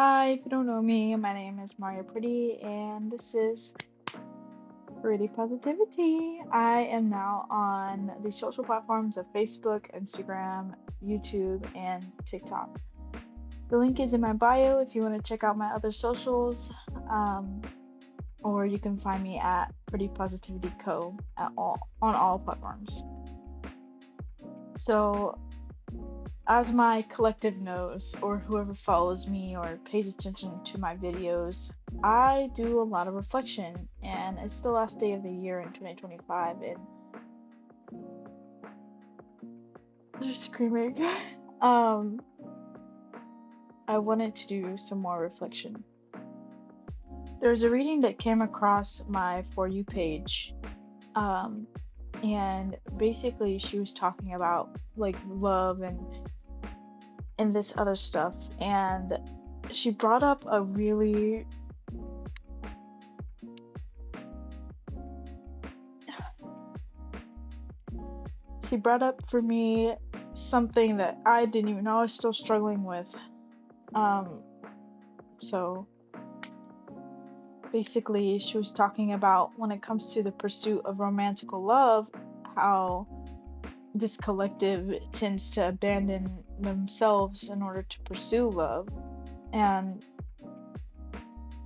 Hi, if you don't know me, my name is Maria Pretty, and this is Pretty Positivity. I am now on the social platforms of Facebook, Instagram, YouTube, and TikTok. The link is in my bio if you want to check out my other socials, um, or you can find me at Pretty Positivity Co. On all platforms. So as my collective knows, or whoever follows me or pays attention to my videos, I do a lot of reflection, and it's the last day of the year in 2025, and just screaming. um, I wanted to do some more reflection. There's a reading that came across my For You page, um, and basically she was talking about like love and this other stuff, and she brought up a really she brought up for me something that I didn't even know I was still struggling with. Um, so basically, she was talking about when it comes to the pursuit of romantical love, how this collective tends to abandon themselves in order to pursue love. And,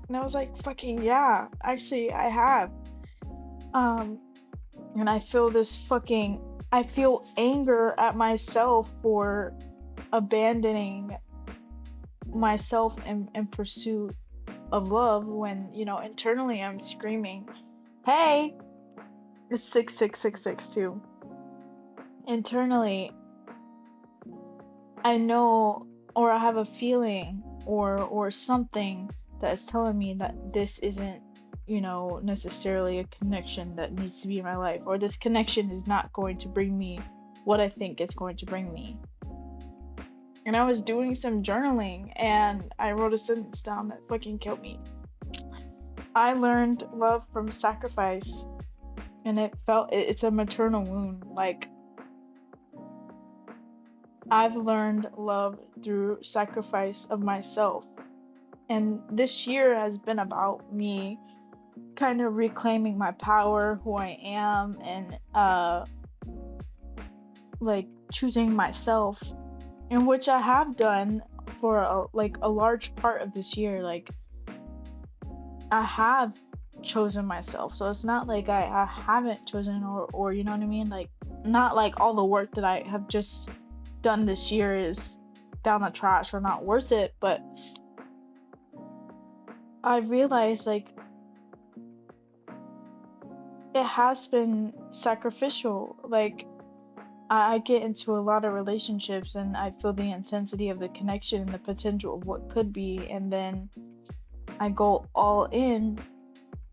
and I was like, fucking yeah, actually, I have. Um, and I feel anger at myself for abandoning myself in pursuit of love when, internally I'm screaming, hey, it's 66662. Internally, I know, or I have a feeling or something that is telling me that this isn't, necessarily a connection that needs to be in my life, or this connection is not going to bring me what I think it's going to bring me. And I was doing some journaling and I wrote a sentence down that fucking killed me. I learned love from sacrifice, and it's a maternal wound. Like, I've learned love through sacrifice of myself. And this year has been about me kind of reclaiming my power, who I am, and like choosing myself, in which I have done for a large part of this year. Like, I have chosen myself. So it's not like I haven't chosen, or you know what I mean? Like, not like all the work that I have just done this year is down the trash or not worth it, but I realized like it has been sacrificial. Like, I get into a lot of relationships and I feel the intensity of the connection and the potential of what could be, and then I go all in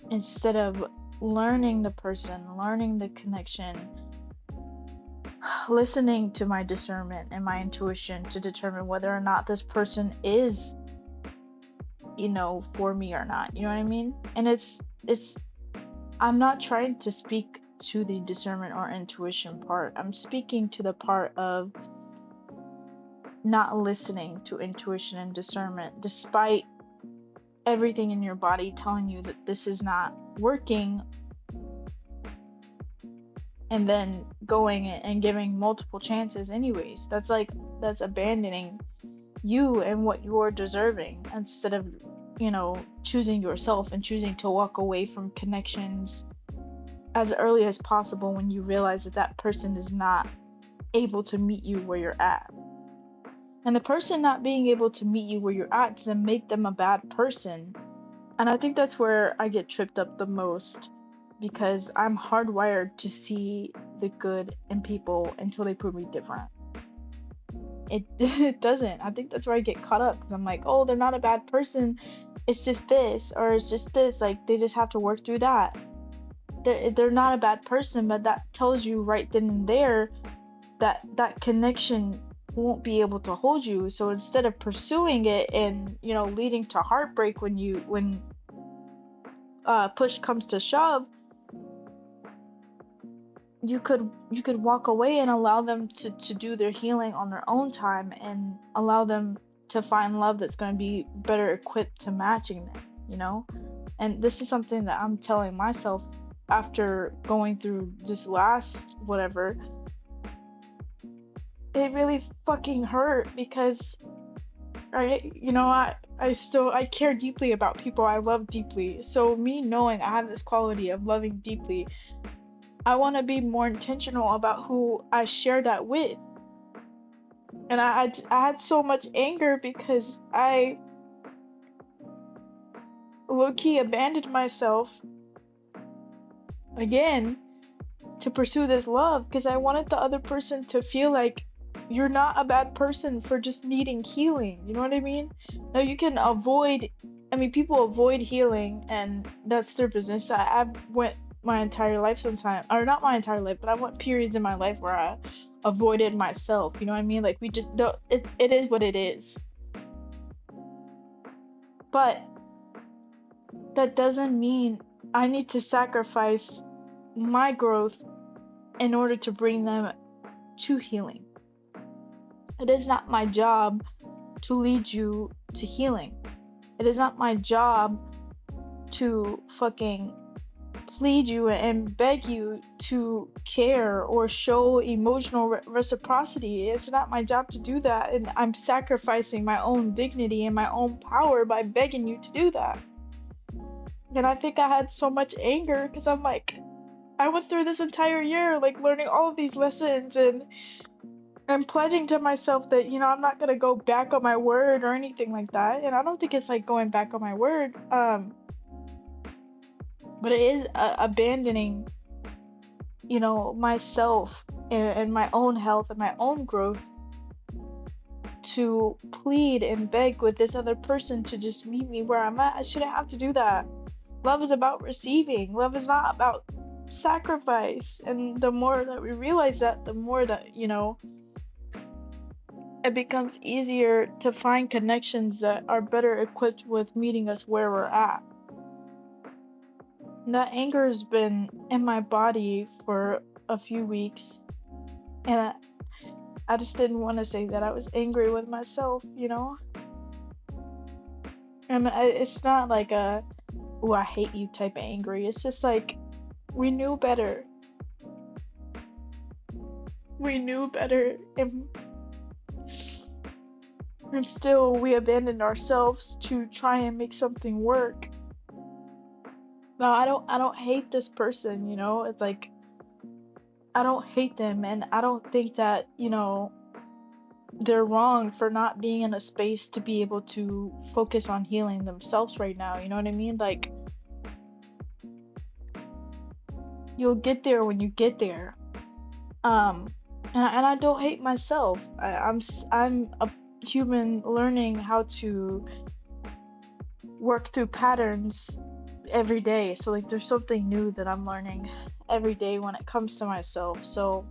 instead of learning the person, learning the connection, listening to my discernment and my intuition to determine whether or not this person is, for me or not. You know what I mean? And it's I'm not trying to speak to the discernment or intuition part. I'm speaking to the part of not listening to intuition and discernment despite everything in your body telling you that this is not working, and then going and giving multiple chances anyways. That's abandoning you and what you're deserving, instead of, choosing yourself and choosing to walk away from connections as early as possible when you realize that that person is not able to meet you where you're at. And the person not being able to meet you where you're at doesn't make them a bad person. And I think that's where I get tripped up the most, because I'm hardwired to see the good in people until they prove me different. It doesn't. I think that's where I get caught up, because I'm like, oh, they're not a bad person. It's just this, or it's just this. Like, they just have to work through that. They're not a bad person, but that tells you right then and there that that connection won't be able to hold you. So instead of pursuing it and, leading to heartbreak when push comes to shove, you could walk away and allow them to do their healing on their own time, and allow them to find love that's going to be better equipped to matching them, you know? And this is something that I'm telling myself after going through this last whatever. It really fucking hurt because I care deeply about people I love deeply. So me knowing I have this quality of loving deeply, I want to be more intentional about who I share that with. And I had so much anger because I low-key abandoned myself again to pursue this love because I wanted the other person to feel like you're not a bad person for just needing healing. You know what I mean? Now you can avoid, I mean, people avoid healing and that's their business. I've went my entire life sometime, or not my entire life, but I went periods in my life where I avoided myself. You know what I mean? Like we just don't, it is what it is. But that doesn't mean I need to sacrifice my growth in order to bring them to healing. It is not my job to lead you to healing. It is not my job to fucking plead you and beg you to care or show emotional reciprocity. It's not my job to do that, and I'm sacrificing my own dignity and my own power by begging you to do that. And I think I had so much anger because I'm like, I went through this entire year like learning all of these lessons and I'm pledging to myself that, I'm not gonna go back on my word or anything like that. And I don't think it's like going back on my word. But it is abandoning, myself and my own health and my own growth to plead and beg with this other person to just meet me where I'm at. I shouldn't have to do that. Love is about receiving. Love is not about sacrifice. And the more that we realize that, the more that, it becomes easier to find connections that are better equipped with meeting us where we're at. And that anger has been in my body for a few weeks, and I just didn't want to say that I was angry with myself. And it's not like a, oh, I hate you type of angry. It's just like, we knew better. We knew better, and still we abandoned ourselves to try and make something work. No, I don't hate this person. It's like I don't hate them and I don't think that, they're wrong for not being in a space to be able to focus on healing themselves right now. You know what I mean? Like you'll get there when you get there. Um and I don't hate myself. I'm a human learning how to work through patterns every day. So like there's something new that I'm learning every day when it comes to myself. So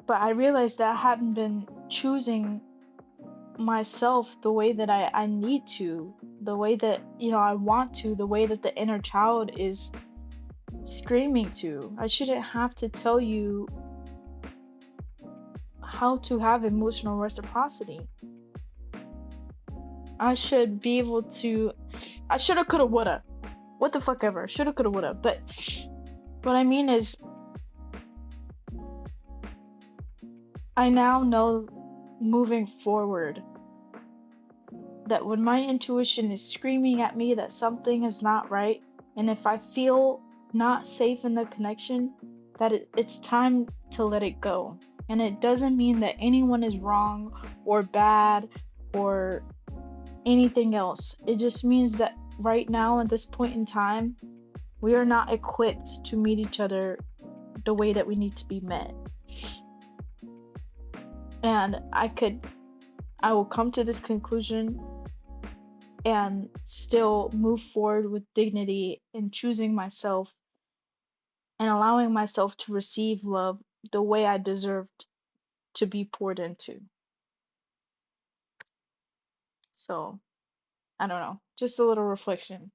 but I realized that I hadn't been choosing myself the way that I need to, the way that, I want to, the way that the inner child is screaming to. I shouldn't have to tell you how to have emotional reciprocity. I should be able to, I shoulda, coulda, woulda. What the fuck ever. Shoulda, coulda, woulda. But what I mean is, I now know moving forward that when my intuition is screaming at me that something is not right, and if I feel not safe in the connection, that it's time to let it go. And it doesn't mean that anyone is wrong or bad or anything else. It just means that right now, at this point in time, we are not equipped to meet each other the way that we need to be met. And I will come to this conclusion and still move forward with dignity in choosing myself and allowing myself to receive love the way I deserved to be poured into. So, I don't know, just a little reflection.